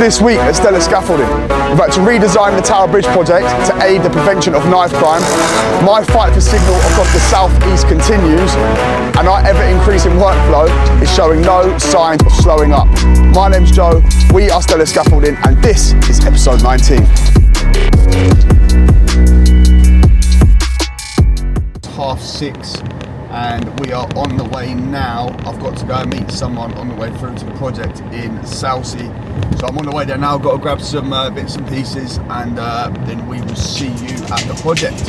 This week at Stellar Scaffolding, we've had to redesign the Tower Bridge project to aid the prevention of knife crime. My fight for signal across the southeast continues, and our ever-increasing workflow is showing no signs of slowing up. My name's Joe, we are Stellar Scaffolding, and this is episode 19. It's 6:30. And we are on the way now. I've got to go and meet someone on the way through to the project in Selsey. So I'm on the way there now, got to grab some bits and pieces, and then we will see you at the project.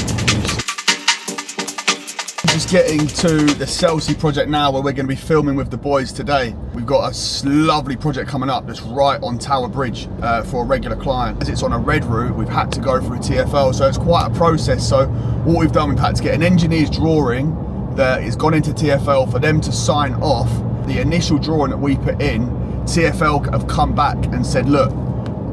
Just getting to the Selsey project now, where we're going to be filming with the boys today. We've got a lovely project coming up that's right on Tower Bridge for a regular client. As it's on a red route, we've had to go through TfL, so it's quite a process. So what we've done, we've had to get an engineer's drawing that has gone into TfL for them to sign off. The initial drawing that we put in, TfL have come back and said, look,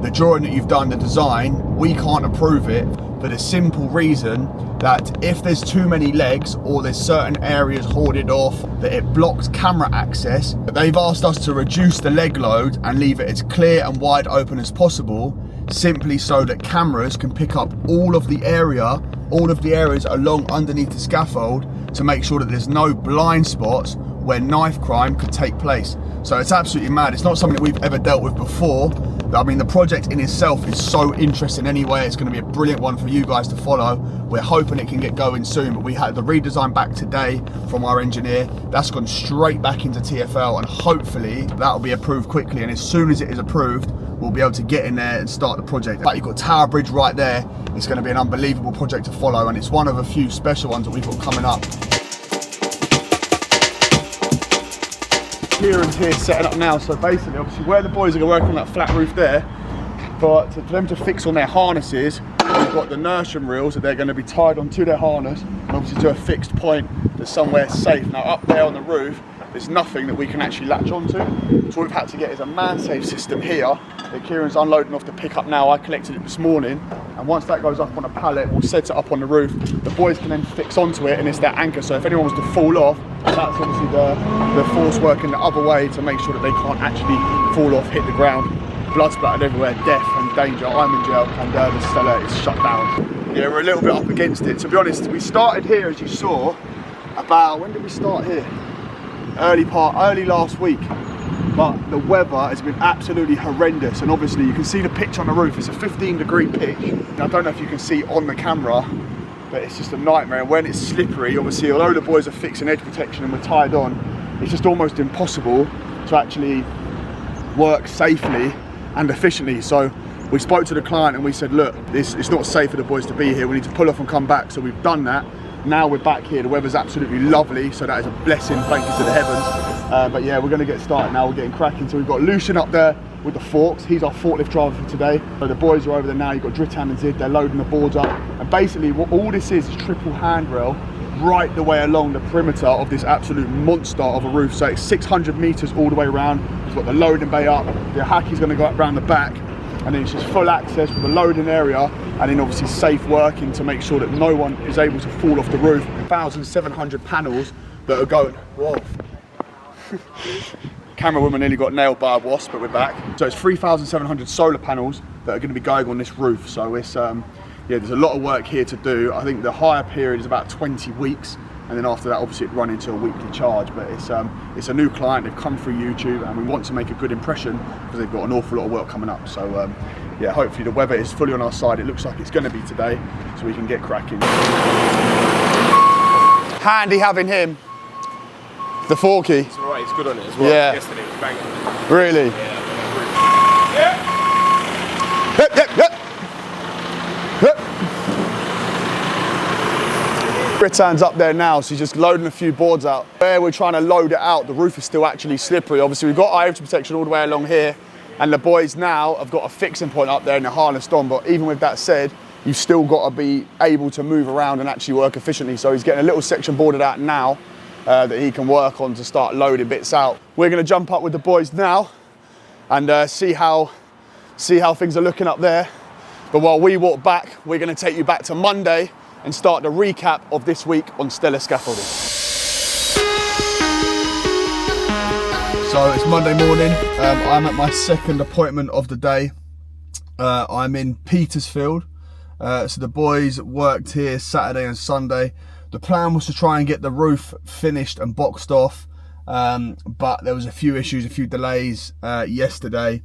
the drawing that you've done, the design, we can't approve it for the simple reason that if there's too many legs or there's certain areas hoarded off, that it blocks camera access. They've asked us to reduce the leg load and leave it as clear and wide open as possible, simply so that cameras can pick up all of the areas along underneath the scaffold, to make sure that there's no blind spots where knife crime could take place. So it's absolutely mad. It's not something that we've ever dealt with before. I mean, the project in itself is so interesting anyway. It's going to be a brilliant one for you guys to follow. We're hoping it can get going soon, but we had the redesign back today from our engineer. That's gone straight back into TfL, and hopefully that'll be approved quickly. And as soon as it is approved, we'll be able to get in there and start the project. But you've got Tower Bridge right there. It's going to be an unbelievable project to follow, and it's one of a few special ones that we've got coming up. Kieran's here setting up now, so basically, obviously, where the boys are going to work on that flat roof there, but for them to fix on their harnesses, we've got the nursery reels that they're going to be tied onto their harness, and obviously to a fixed point that's somewhere safe. Now, up there on the roof, there's nothing that we can actually latch onto, so what we've had to get is a man-safe system here that Kieran's unloading off the pickup now. I collected it this morning, and once that goes up on a pallet, we'll set it up on the roof. The boys can then fix onto it, and it's their anchor, so if anyone was to fall off, that's obviously the force working the other way to make sure that they can't actually fall off, hit the ground. Blood splattered everywhere, death and danger. I'm in jail, and the Stellar is shut down. Yeah, we're a little bit up against it. To be honest, we started here, as you saw, about, when did we start here? Early last week. But the weather has been absolutely horrendous, and obviously you can see the pitch on the roof. It's a 15-degree pitch. I don't know if you can see on the camera, but it's just a nightmare. And when it's slippery, obviously, although the boys are fixing edge protection and we're tied on, it's just almost impossible to actually work safely and efficiently. So we spoke to the client and we said, look, it's not safe for the boys to be here. We need to pull off and come back. So we've done that. Now we're back here. The weather's absolutely lovely, so that is a blessing, thank you to the heavens. But yeah, we're going to get started now. We're getting cracking. So we've got Lucian up there with the forks. He's our forklift driver for today. So the boys are over there now. You've got Dritan and Zid. They're loading the boards up. And basically, what all this is triple handrail right the way along the perimeter of this absolute monster of a roof. So it's 600 meters all the way around. We've got the loading bay up. The hackey's going to go up around the back. And then it's just full access with the loading area, and then obviously safe working to make sure that no one is able to fall off the roof. 1,700 panels that are going, whoa. Camera woman nearly got nailed by a wasp, but we're back. So it's 3,700 solar panels that are going to be going on this roof. So it's, yeah, there's a lot of work here to do. I think the hire period is about 20 weeks. And then after that, obviously, it'd run into a weekly charge. But it's a new client. They've come through YouTube, and we want to make a good impression because they've got an awful lot of work coming up. So yeah, hopefully the weather is fully on our side. It looks like it's going to be today, so we can get cracking. Handy having him. The forky. It's alright. It's good on it as well. Yeah. Yesterday it was banging. Really? Yeah. Yep, yep, yep. Yep. Britan's up there now, so he's just loading a few boards out. Where we're trying to load it out, the roof is still actually slippery. Obviously, we've got edge protection all the way along here, and the boys now have got a fixing point up there and they're harnessed on. But even with that said, you've still got to be able to move around and actually work efficiently. So he's getting a little section boarded out now that he can work on to start loading bits out. We're going to jump up with the boys now and see how things are looking up there. But while we walk back, we're going to take you back to Monday and start the recap of this week on Stellar Scaffolding. So it's Monday morning. I'm at my second appointment of the day. I'm in Petersfield. So the boys worked here Saturday and Sunday. The plan was to try and get the roof finished and boxed off, but there was a few issues, a few delays yesterday,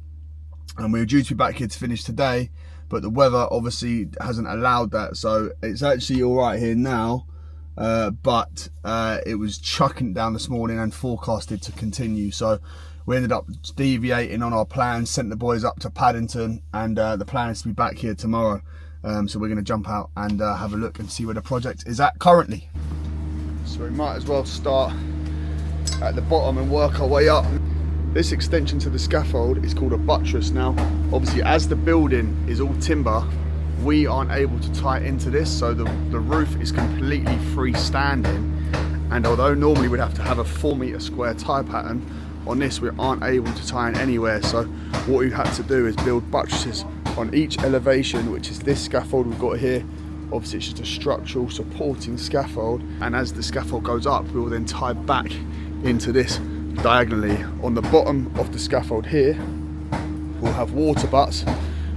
and we were due to be back here to finish today, but the weather obviously hasn't allowed that. So it's actually all right here now, but it was chucking down this morning and forecasted to continue. So we ended up deviating on our plans, sent the boys up to Paddington, and the plan is to be back here tomorrow. So we're going to jump out and have a look and see where the project is at currently. So we might as well start at the bottom and work our way up. This extension to the scaffold is called a buttress. Now, obviously, as the building is all timber, we aren't able to tie it into this, so the roof is completely freestanding. And although normally we'd have to have a 4-metre square tie pattern, on this we aren't able to tie in anywhere. So what we've had to do is build buttresses on each elevation, which is this scaffold we've got here. Obviously it's just a structural supporting scaffold, and as the scaffold goes up, we will then tie back into this diagonally. On the bottom of the scaffold here, we'll have water butts,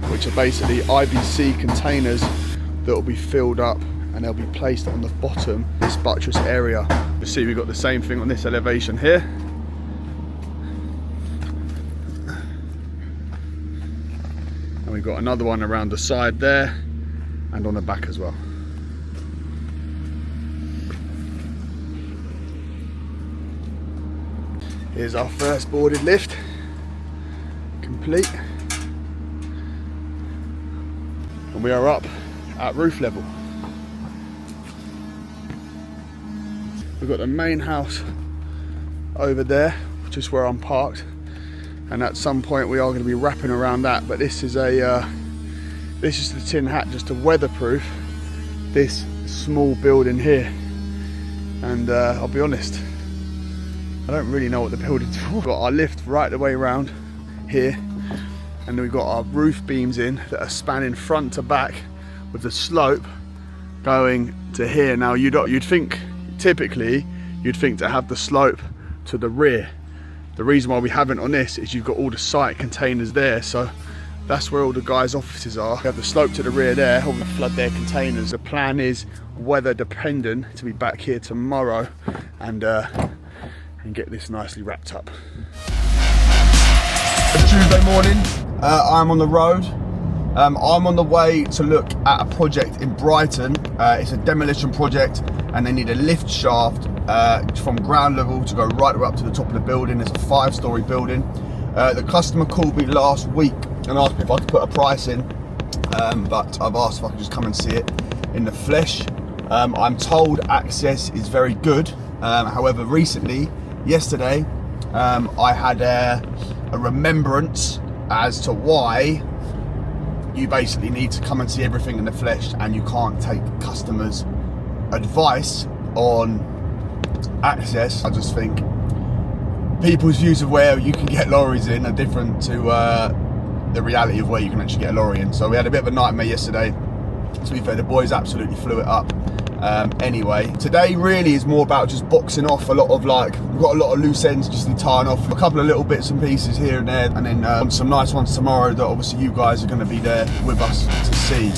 which are basically IBC containers that will be filled up, and they'll be placed on the bottom of this buttress area. You see we've got the same thing on this elevation here. And we've got another one around the side there and on the back as well. Here's our first boarded lift, complete. And we are up at roof level. We've got the main house over there, which is where I'm parked. And at some point we are going to be wrapping around that, but this is the tin hat just to weatherproof this small building here. And I'll be honest, I don't really know what the building's for. We've got our lift right the way around here, and then we've got our roof beams in that are spanning front to back with the slope going to here. Now you'd think typically to have the slope to the rear. The reason why we haven't on this is you've got all the site containers there, so that's where all the guys' offices are. We have the slope to the rear there, all the flood their containers. The plan is weather dependent to be back here tomorrow and get this nicely wrapped up. It's Tuesday morning, I'm on the road. I'm on the way to look at a project in Brighton. It's a demolition project, and they need a lift shaft from ground level to go right up to the top of the building. It's a 5-story building. The customer called me last week and asked me if I could put a price in, but I've asked if I could just come and see it in the flesh. I'm told access is very good. However, yesterday, I had a remembrance as to why you basically need to come and see everything in the flesh, and you can't take customers' advice on access. I just think people's views of where you can get lorries in are different to the reality of where you can actually get a lorry in. So we had a bit of a nightmare yesterday. To be fair, the boys absolutely flew it up. Anyway, today really is more about just boxing off a lot of, we've got a lot of loose ends just to tying off, a couple of little bits and pieces here and there, and then some nice ones tomorrow that obviously you guys are going to be there with us to see.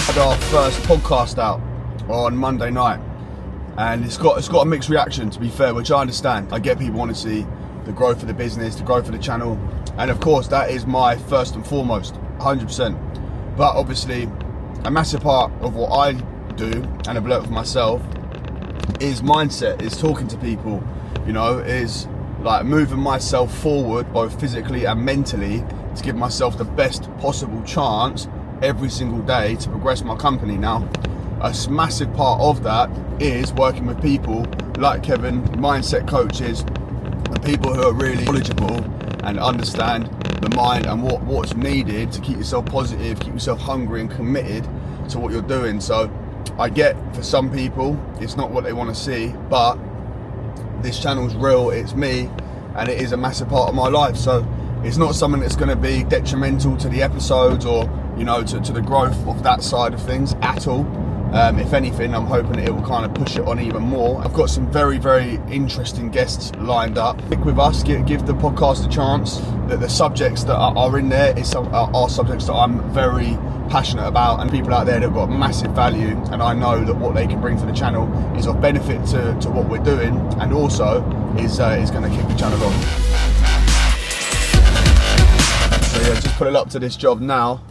Had our first podcast out on Monday night, and it's got a mixed reaction, to be fair, which I understand. I get people want to see the growth of the business, the growth of the channel, and of course that is my first and foremost, 100%. But obviously a massive part of what I do and have learnt for myself is mindset, is talking to people, is like moving myself forward both physically and mentally to give myself the best possible chance every single day to progress my company. Now, a massive part of that is working with people like Kevin, mindset coaches, and people who are really knowledgeable and understand the mind and what's needed to keep yourself positive, keep yourself hungry and committed to what you're doing. So I get, for some people, it's not what they want to see, but this channel's real, it's me, and it is a massive part of my life. So it's not something that's going to be detrimental to the episodes or, to the growth of that side of things at all. If anything, I'm hoping it will kind of push it on even more. I've got some very, very interesting guests lined up. Stick with us, give the podcast a chance. That the subjects that are in there are subjects that I'm very passionate about, and people out there that have got massive value, and I know that what they can bring to the channel is of benefit to what we're doing, and also is going to kick the channel on. So yeah, just put it up to this job now.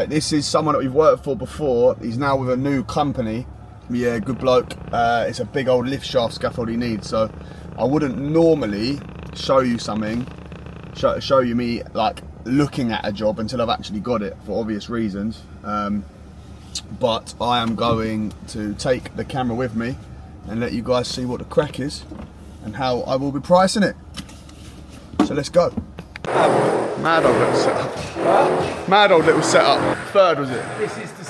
This is someone that we've worked for before. He's now with a new company. Yeah, good bloke. It's a big old lift shaft scaffold he needs, so I wouldn't normally show you something, show you me like looking at a job until I've actually got it, for obvious reasons. But I am going to take the camera with me and let you guys see what the crack is and how I will be pricing it. So let's go. Mad old little setup. Mad old little setup. Third, was it? This is the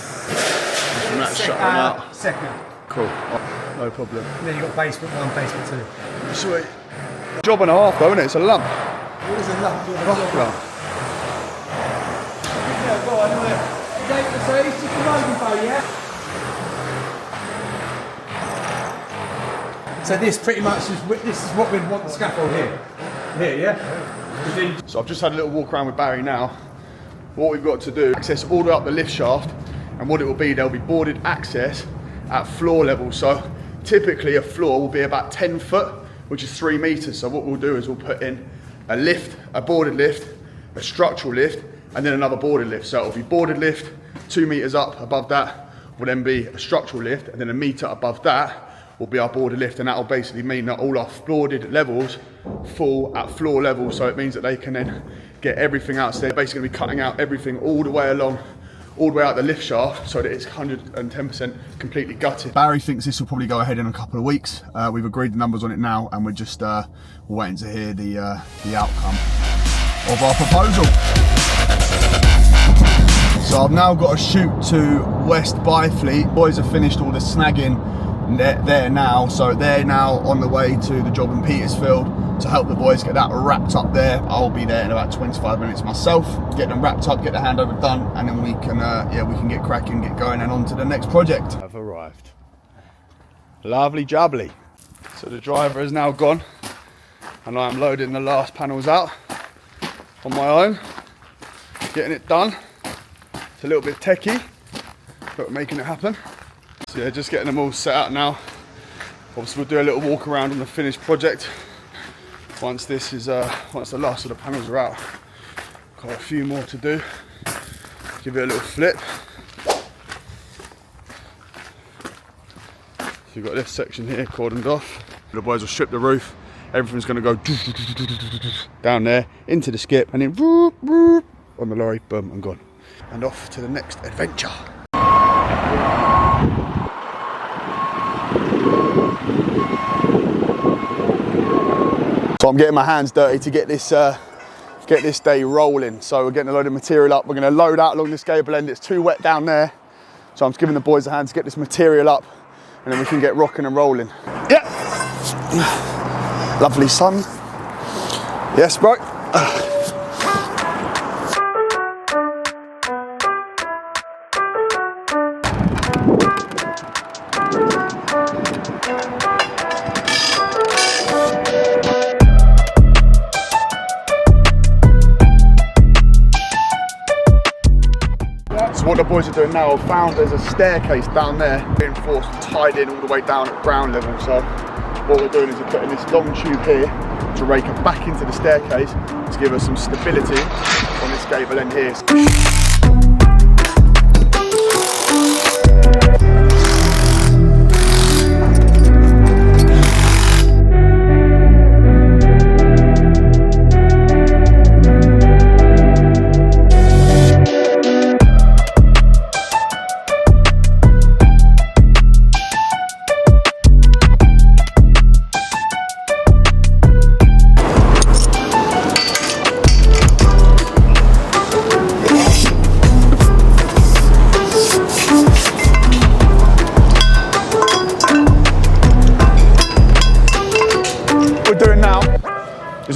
second. Cool. No problem. And then you've got basement 1, basement 2. Sweet. Job and a half though, isn't it? It's a lump. What is a lump? Rough lump. Yeah, go on. So it's just a loading bow, yeah? So this pretty much is what we'd want the scaffold here. Here, yeah? So I've just had a little walk around with Barry now. What we've got to do, access all the way up the lift shaft, and what it will be, there'll be boarded access at floor level. So typically a floor will be about 10 foot, which is 3 meters. So what we'll do is we'll put in a lift, a boarded lift, a structural lift, and then another boarded lift. So it'll be boarded lift, 2 meters up. Above that will then be a structural lift, and then a meter above that will be our boarded lift, and that will basically mean that all our boarded levels fall at floor level. So it means that they can then get everything out. So they're basically going to be cutting out everything all the way along, all the way out the lift shaft, so that it's 110% completely gutted. Barry thinks this will probably go ahead in a couple of weeks. We've agreed the numbers on it now, and we're just waiting to hear the outcome of our proposal. So I've now got to shoot to West Byfleet. Boys have finished all the snagging there now, so they're now on the way to the job in Petersfield to help the boys get that wrapped up there. I'll be there in about 25 minutes myself, get them wrapped up, get the handover done, and then we can get cracking, get going, and on to the next project. I've arrived. Lovely jubbly. So the driver is now gone, and I am loading the last panels out on my own, getting it done. It's a little bit techie, but we're making it happen. So yeah, just getting them all set out now. Obviously we'll do a little walk around on the finished project once this is once the last of the panels are out. Got a few more to do. Give it a little flip. So you've got this section here cordoned off. The boys will strip the roof. Everything's going to go down there into the skip, and then on the lorry, boom, and gone. And off to the next adventure. So I'm getting my hands dirty to get this day rolling. So we're getting a load of material up. We're going to load out along this gable end. It's too wet down there. So I'm just giving the boys a hand to get this material up, and then we can get rocking and rolling. Yeah. Lovely sun. Yes, bro. So what the boys are doing now, I've found there's a staircase down there, reinforced and tied in all the way down at ground level. So what we're doing is we're putting this long tube here to rake it back into the staircase to give us some stability on this gable end here.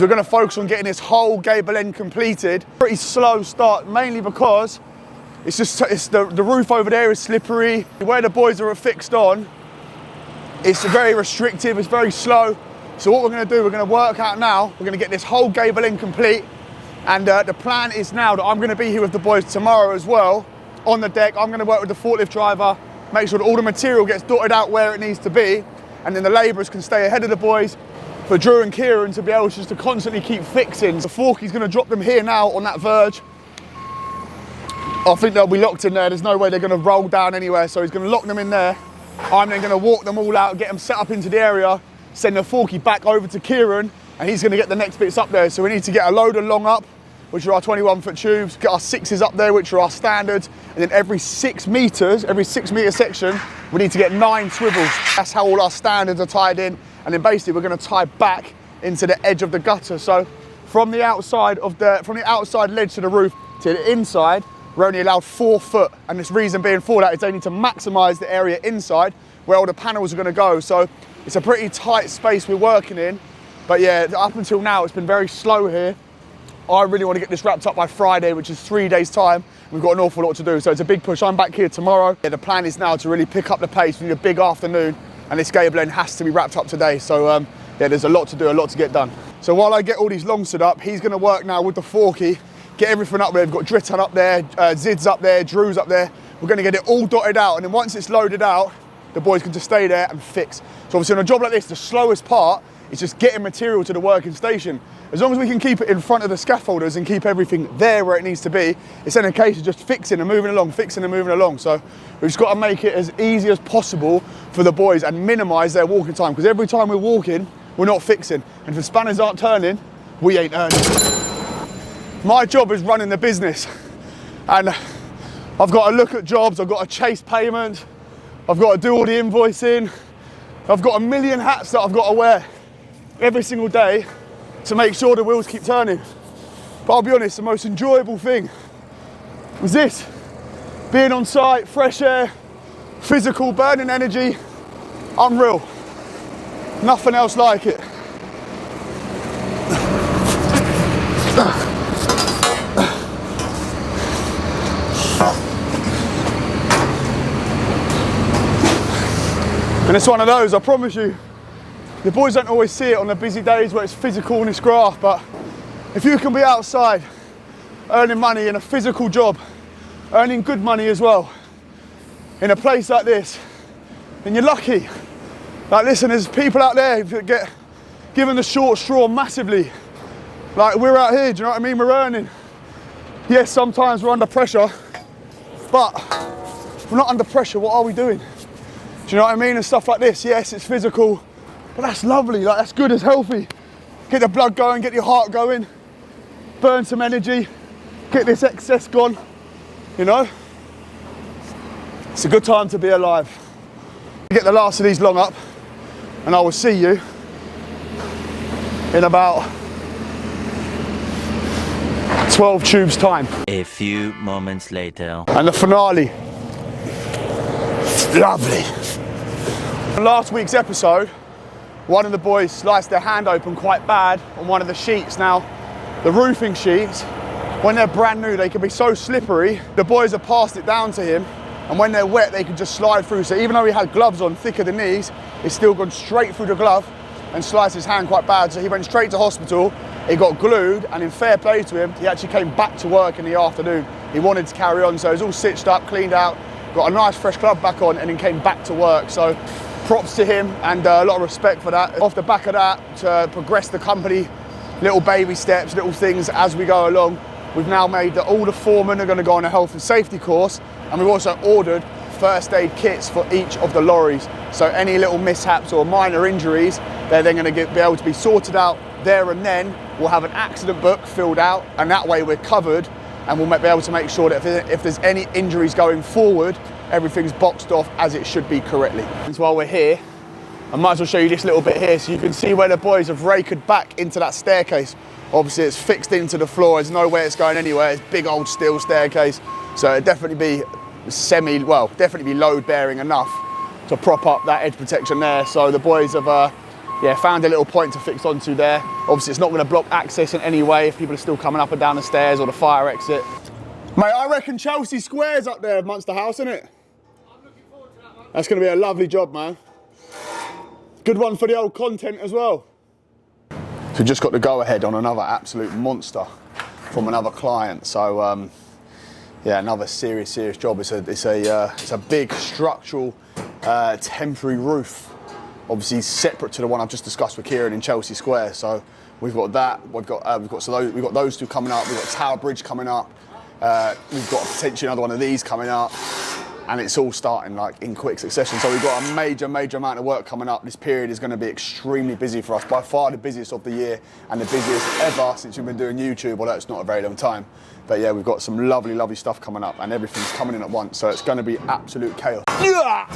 We're going to focus on getting this whole gable end completed. Pretty slow start, mainly because It's just, the roof over there is slippery. Where the boys are fixed on, it's very restrictive, it's very slow. So what we're gonna do, we're gonna work out now, we're gonna get this whole gable end complete. And the plan is now that I'm gonna be here with the boys tomorrow as well, on the deck. I'm gonna work with the forklift driver, make sure that all the material gets dotted out where it needs to be, and then the labourers can stay ahead of the boys for Drew and Kieran to be able just to constantly keep fixing. The Forky's gonna drop them here now on that verge. I think they'll be locked in there. There's no way they're gonna roll down anywhere, so he's gonna lock them in there. I'm then gonna walk them all out, get them set up into the area, send the Forky back over to Kieran, and he's gonna get the next bits up there. So we need to get a load of long up, which are our 21-foot tubes, get our 6s up there, which are our standards, and then every 6 meters, every 6 meter section, we need to get 9 swivels. That's how all our standards are tied in, and then basically we're gonna tie back into the edge of the gutter. So from the outside ledge to the roof to the inside, we're only allowed 4 foot, and this reason being for that is they need to maximise the area inside where all the panels are gonna go. So it's a pretty tight space we're working in, but yeah, up until now it's been very slow here. I really want to get this wrapped up by Friday, which is 3 days time. We've got an awful lot to do, so it's a big push. I'm back here tomorrow. Yeah, the plan is now to really pick up the pace. We need a big afternoon, and this gable end has to be wrapped up today. So yeah, there's a lot to do, a lot to get done. So while I get all these longs stood up, he's gonna work now with the Forky, get everything up there. We've got Dritan up there, Zid's up there, Drew's up there. We're gonna get it all dotted out, and then once it's loaded out, the boys can just stay there and fix. So obviously on a job like this, the slowest part is just getting material to the working station. As long as we can keep it in front of the scaffolders and keep everything there where it needs to be, it's then a case of just fixing and moving along, fixing and moving along. So we've just got to make it as easy as possible for the boys and minimise their walking time, because every time we're walking, we're not fixing. And if the spanners aren't turning, we ain't earning. My job is running the business, and I've got to look at jobs, I've got to chase payments, I've got to do all the invoicing, I've got a million hats that I've got to wear every single day to make sure the wheels keep turning. But I'll be honest, the most enjoyable thing was this. Being on site, fresh air, physical, burning energy, unreal. Nothing else like it. And it's one of those, I promise you, the boys don't always see it on the busy days where it's physical and it's graft, but if you can be outside earning money in a physical job, earning good money as well, in a place like this, then you're lucky. Like listen, there's people out there that get given the short straw massively. Like we're out here, do you know what I mean? We're earning. Yes, sometimes we're under pressure, but if we're not under pressure, what are we doing? Do you know what I mean? And stuff like this, yes, it's physical, but that's lovely, like that's good, it's healthy. Get the blood going, get your heart going, burn some energy, get this excess gone, you know? It's a good time to be alive. Get the last of these long up, and I will see you in about 12 tubes time. A few moments later. And the finale, lovely. In last week's episode, one of the boys sliced their hand open quite bad on one of the sheets. Now, the roofing sheets, when they're brand new, they can be so slippery. The boys have passed it down to him, and when they're wet, they can just slide through. So even though he had gloves on thicker than these, it's still gone straight through the glove and sliced his hand quite bad. So he went straight to hospital, he got glued, and in fair play to him, he actually came back to work in the afternoon. He wanted to carry on, so he was all stitched up, cleaned out, got a nice fresh glove back on, and then came back to work. So props to him, and a lot of respect for that. Off the back of that, to progress the company, little baby steps, little things as we go along. We've now made that all the foremen are going to go on a health and safety course, and we've also ordered first aid kits for each of the lorries. So any little mishaps or minor injuries, they're then going to be able to be sorted out there and then. We'll have an accident book filled out, and that way we're covered, and we'll be able to make sure that if there's any injuries going forward, everything's boxed off as it should be correctly. And while we're here, I might as well show you this little bit here so you can see where the boys have raked back into that staircase. Obviously it's fixed into the floor, there's no way it's going anywhere, it's big old steel staircase. So it'd definitely be definitely be load bearing enough to prop up that edge protection there. So the boys have found a little point to fix onto there. Obviously it's not going to block access in any way if people are still coming up and down the stairs or the fire exit. Mate, I reckon Chelsea Square's up there amongst the house, isn't it? I'm looking forward to that, man. That's going to be a lovely job, man. Good one for the old content as well. So we just got the go-ahead on another absolute monster from another client. So, yeah, another serious job. It's a big structural temporary roof, obviously separate to the one I've just discussed with Kieran in Chelsea Square. So we've got that. We've got those two coming up. We've got Tower Bridge coming up. We've got potentially another one of these coming up, and it's all starting like in quick succession. So we've got a major amount of work coming up. This period is going to be extremely busy for us, by far the busiest of the year and the busiest ever since we've been doing YouTube, although it's not a very long time. But yeah, we've got some lovely stuff coming up, and everything's coming in at once, so it's going to be absolute chaos. Yeah.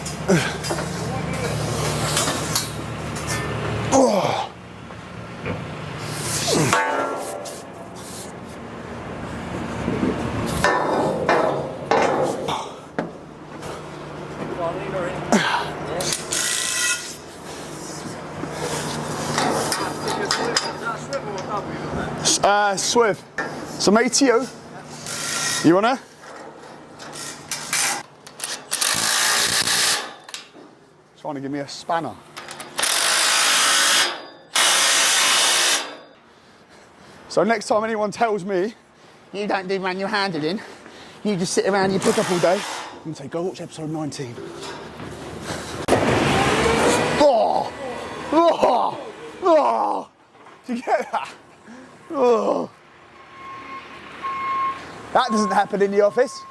Oh. Swiv. So mate, you wanna? Trying to give me a spanner. So next time anyone tells me you don't do manual handling, you just sit around and you pick up all day, I'm gonna say go watch episode 19. Oh! Oh! Oh! Do you get that? Oh. That doesn't happen in the office.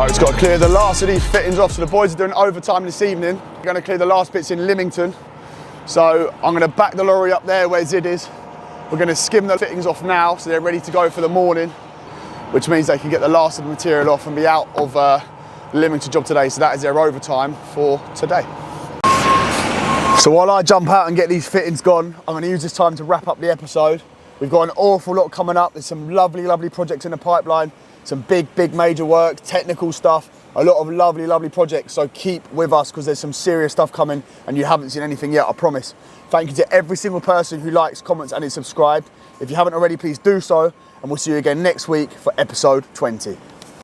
It's got to clear the last of these fittings off, so the boys are doing overtime this evening. We're going to clear the last bits in Lymington. So I'm going to back the lorry up there where Zid is. We're going to skim the fittings off now so they're ready to go for the morning, which means they can get the last of the material off and be out of the Lymington job today. So that is their overtime for today. So while I jump out and get these fittings gone, I'm going to use this time to wrap up the episode. We've got an awful lot coming up. There's some lovely projects in the pipeline. Some big major work, technical stuff, a lot of lovely projects. So keep with us because there's some serious stuff coming and you haven't seen anything yet, I promise. Thank you to every single person who likes, comments and is subscribed. If you haven't already, please do so. And we'll see you again next week for episode 20.